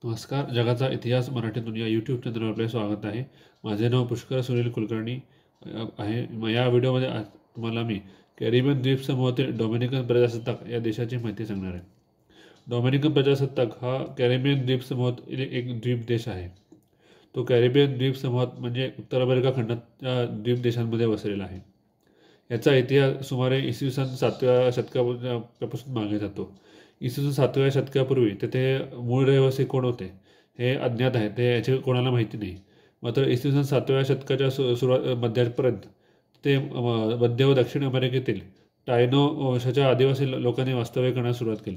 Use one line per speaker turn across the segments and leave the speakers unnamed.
नमस्कार. जगाचा इतिहास मराठीतून या यूट्यूब चॅनलवर आपले स्वागत आहे. माझे नाव पुष्कर सुनील कुलकर्णी आहे. या व्हिडिओमध्ये आज तुम्हाला मी कॅरिबियन द्वीपसमूहातील डोमिनिकन प्रजासत्ताक या देशाची माहिती सांगणार आहे. डोमिनिकन प्रजासत्ताक हा कॅरिबियन द्वीपसमूहातील एक द्वीप देश आहे. तो कॅरिबियन द्वीपसमूहात म्हणजे उत्तर अमेरिका खंडाच्या द्वीप देशांमध्ये वसलेला आहे. याचा इतिहास सुमारे इसवी सन 7व्या शतकापासून मागे जातो. इसवी सन 7व्या शतकापूर्वी तेथे मूळ रहिवासी कोण होते हे अज्ञात आहे. ते याचे कोणाला माहिती नाही. मात्र इसवी सन 7व्या शतकाच्या मध्यापर्यंत ते मध्य व दक्षिण अमेरिकेतील टायनो वंशाच्या आदिवासी लोकांनी वास्तव्य करण्यास सुरुवात केली.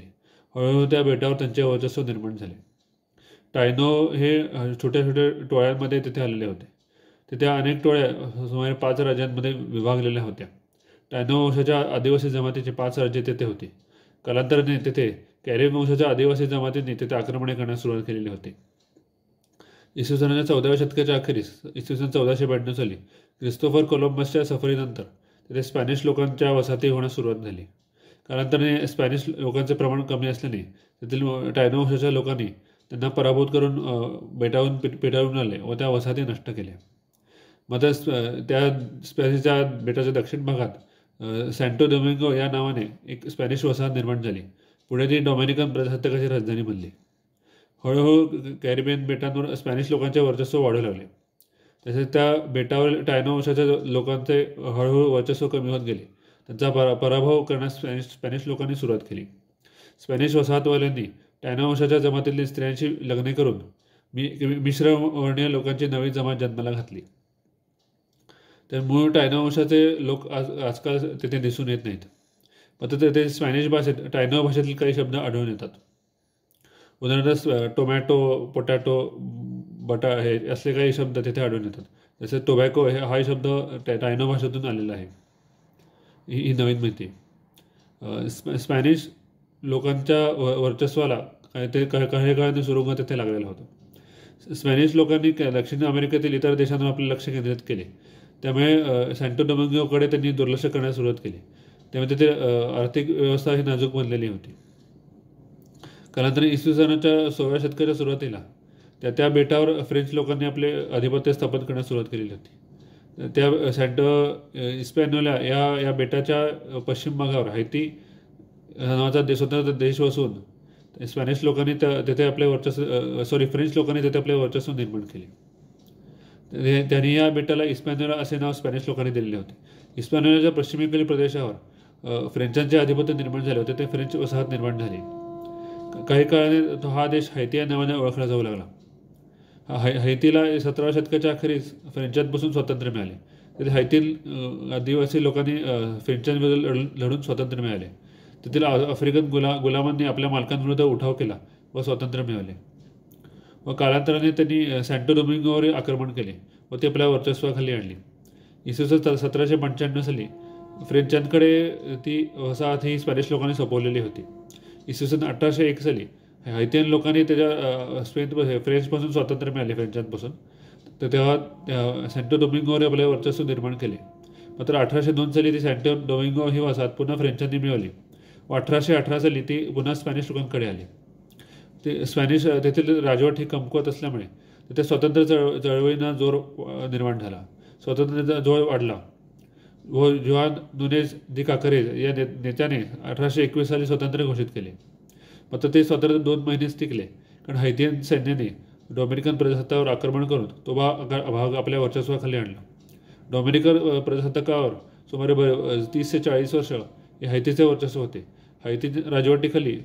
हळूहळू त्या बेटावर त्यांचे वर्चस्व निर्माण झाले. टायनो हे छोट्या छोट्या टोळ्यांमध्ये तिथे आलेले होते. तिथे अनेक टोळ्या सुमारे 5 राज्यांमध्ये विभागलेल्या होत्या. टायनो वंशाच्या आदिवासी जमातीची 5 राज्ये तेथे होती. कालांतराने तेथे कॅरिब वंशाच्या आदिवासी जमातींनी तेथे आक्रमणे करण्यास सुरुवात केलेली होती. इसवी सनाच्या 14व्या शतकाच्या अखेरीस इसवी सन 1492 साली क्रिस्तोफर कोलंबसच्या सफरीनंतर तेथे स्पॅनिश लोकांच्या वसाहती होण्यास सुरुवात झाली. कालांतराने स्पॅनिश लोकांचे प्रमाण कमी असल्याने तेथील टायनो वंशाच्या लोकांनी त्यांना पराभूत करून बेटावरून पेटाळून आले व त्या वसाहती नष्ट केल्या. मात्र त्या स्पॅनिशच्या बेटाच्या दक्षिण भागात सॅन्टो डोमिंगो या नावाने एक स्पॅनिश वसाहत निर्माण झाली. पुढे ती डोमिनिकन प्रजासत्ताकाची राजधानी बनली. हळूहळू कॅरिबियन बेटांवर स्पॅनिश लोकांचे वर्चस्व वाढू लागले. तसेच त्या बेटावर टायनो वंशाच्या लोकांचे हळूहळू वर्चस्व कमी होत गेले. त्यांचा पराभव करण्यास स्पॅनिश लोकांनी सुरुवात केली. स्पॅनिश वसाहतवाल्यांनी टायनो वंशाच्या जमातीतील स्त्रियांशी लग्ने करून मिश्र वर्णीय लोकांची नवी जमात जन्माला घातली. तर मूळ टायनो वंशाचे लोक आजकाल तिथे दिसून येत नाहीत. मात्र तेथे स्पॅनिश भाषेत टायनो भाषेतील काही शब्द आढळून येतात. उदाहरणार्थ टोमॅटो, पोटॅटो, हे असले काही शब्द तिथे आढळून येतात. जसे टोबॅको हा शब्द टायनो भाषेतून आलेला आहे. ही नवीन माहिती. स्पॅनिश लोकांच्या वर्चस्वाला काही काळाने सुरुंग तिथे लागलेला होता. स्पॅनिश लोकांनी दक्षिण अमेरिकेतील इतर देशांवर आपले लक्ष केंद्रित केले. त्यामुळे सॅन्टो डोमिंगोकडे त्यांनी दुर्लक्ष करण्यास सुरुवात केली. त्यामुळे तिथे आर्थिक व्यवस्था ही नाजूक बनलेली होती. कालांतराने इसवी सनाच्या 16व्या शतकाच्या सुरुवातीला त्या बेटावर फ्रेंच लोकांनी आपले आधिपत्य स्थापन करण्यास सुरुवात केलेली होती. त्या सॅन्टो इस्पॅनोला या बेटाच्या पश्चिम भागावर हैती नावाचा स्वतंत्र देश वसून स्पॅनिश लोकांनी तेथे आपले फ्रेंच लोकांनी तेथे आपले वर्चस्व निर्माण केले. त्यांनी या बेटाला इस्पॅनोला असे नाव स्पॅनिश लोकांनी दिलेले होते. इस्पॅनोलाच्या पश्चिमेकडील प्रदेशावर फ्रेंचांचे आधिपत्य निर्माण झाले होते. ते फ्रेंच वसाहत निर्माण झाली. काही काळाने हा देश हैती या नावाने ओळखला जाऊ लागला. हैतीला 17व्या शतकाच्या अखेरीस फ्रेंचांपासून स्वातंत्र्य मिळाले. तेथे हैतील आदिवासी लोकांनी फ्रेंचांविरुद्ध लढून स्वातंत्र्य मिळाले. तेथील आफ्रिकन गुलामांनी आपल्या मालकांविरुद्ध उठाव केला व स्वातंत्र्य मिळाले. व कालांतराने त्यांनी सॅन्टो डोमिंगोवर आक्रमण केले व ते आपल्या वर्चस्वाखाली आणली. इसवी सन 1795 साली फ्रेंचांकडे ती वसाहत ही स्पॅनिश लोकांनी सोपवलेली होती. इसवी सन 1801 साली हैतियन लोकांनी फ्रेंचपासून स्वातंत्र्य मिळाले फ्रेंचांपासून. तर तेव्हा सॅन्टो डोमिंगोवर आपले वर्चस्व निर्माण केले. मात्र 1802 साली ती सॅन्टो डोमिंगो ही वसाहत पुन्हा फ्रेंचांनी मिळवली व 1818 साली ती पुन्हा स्पॅनिश लोकांकडे आली. तेथील राजवट ही कमकुवत असल्यामुळे तिथे स्वातंत्र्य चळवळींना जोर निर्माण झाला. स्वातंत्र्याचा जोर वाढला व जुआन नुनेज दी काकरेज या नेत्याने 1821 साली स्वातंत्र्य घोषित केले. मात्र ते स्वातंत्र्य 2 महिनेच टिकले, कारण हैतियन सैन्याने डोमिनिकन प्रजासत्ताकावर आक्रमण करून तो भाग आपल्या वर्चस्वाखाली आणला. डोमिनिकन प्रजासत्ताकावर सुमारे 30 ते 40 वर्ष हे हैतीचे वर्चस्व होते. हैती राजवटीखाली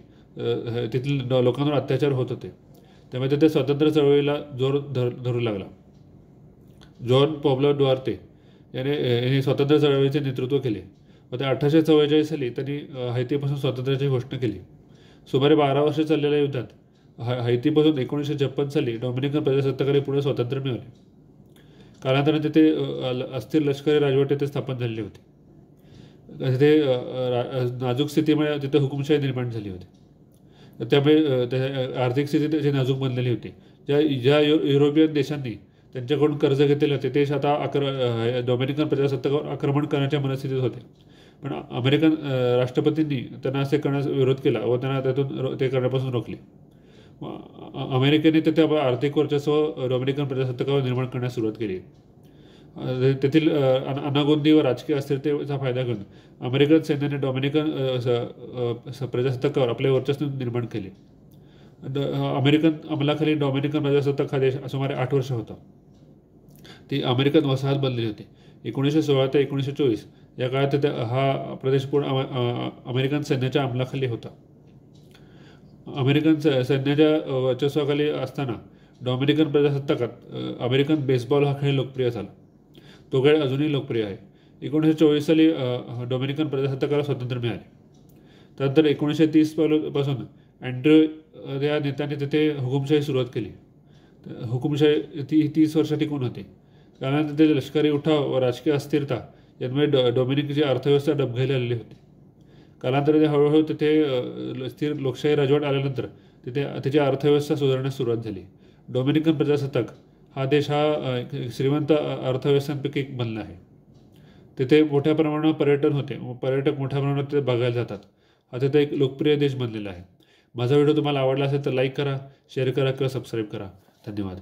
तेथील लोकांवर अत्याचार होत होते. त्यामुळे तिथे स्वातंत्र्य चळवळीला जोर धरू लागला. जॉन पॉब्लो डुआर्ते याने स्वातंत्र्य चळवळीचे नेतृत्व केले व ते 1844 साली त्यांनी हैतीपासून स्वातंत्र्याची घोषणा केली. सुमारे 12 वर्षे चाललेल्या युद्धात हैतीपासून 1956 साली डोमिनिकन प्रजासत्ताकाने पुढे स्वातंत्र्य मिळवले. कालांतराने तिथे अस्थिर लष्करी राजवट येथे स्थापन झालेली होती. तिथे नाजूक स्थितीमुळे तिथे हुकुमशाही निर्माण झाली होती. त्यामुळे आर्थिक स्थिती त्याची नाजूक बनलेली होती. ज्या युरोपियन देशांनी त्यांच्याकडून कर्ज घेतलेले होते ते आता डोमिनिकन प्रजासत्ताकावर आक्रमण करण्याच्या मनस्थितीत होते. पण अमेरिकन राष्ट्रपतींनी त्यांना असे करण्यास विरोध केला व त्यांना त्यातून ते करण्यापासून रोखले. अमेरिकेने तिथे आर्थिक वर्चस्व डोमिनिकन प्रजासत्ताकावर निर्माण करण्यास सुरुवात केली. तेथील अनागोंदी व राजकीय अस्थिरतेचा फायदा घेऊन अमेरिकन सैन्याने डोमिनिकन प्रजासत्ताकावर आपले वर्चस्व निर्माण केले. अमेरिकन अंमलाखाली डोमिनिकन प्रजासत्ताक हा देश सुमारे 8 वर्ष होता. ती अमेरिकन वसाहत बनलेली होती. 1916 ते 1924 या काळात हा प्रदेश पूर्ण अमेरिकन सैन्याच्या अंमलाखाली होता. अमेरिकन सैन्याच्या वर्चस्वाखाली असताना डोमिनिकन प्रजासत्ताकात अमेरिकन बेसबॉल हा खेळ लोकप्रिय झाला. तो खेळ अजूनही लोकप्रिय आहे. 1924 साली डोमिनिकन प्रजासत्ताकाला स्वातंत्र्य मिळाले. त्यानंतर 1930 पासून अँड्र्यू या नेत्याने तिथे हुकुमशाही सुरुवात केली. हुकुमशाही ती 30 वर्ष टिकून होती. कारण तिथे लष्करी उठाव व राजकीय अस्थिरता यामुळे डोमिनिकची अर्थव्यवस्था डबघाईला आलेली होती. कालांतराने हळूहळू तिथे स्थिर लोकशाही राजवट आल्यानंतर तिची अर्थव्यवस्था सुधारण्यास सुरुवात झाली. डोमिनिकन प्रजासत्ताक हा देश हा श्रीमंत अर्थव्यवस्थांपैकी एक बनला आहे. तिथे मोठ्या प्रमाणावर पर्यटन होते. पर्यटक मोठ्या प्रमाणात तिथे बघायला जातात. हा तिथे एक लोकप्रिय देश बनलेला आहे. माझा व्हिडिओ तुम्हाला आवडला असेल तर लाईक करा, शेअर करा किंवा सबस्क्राईब करा. धन्यवाद.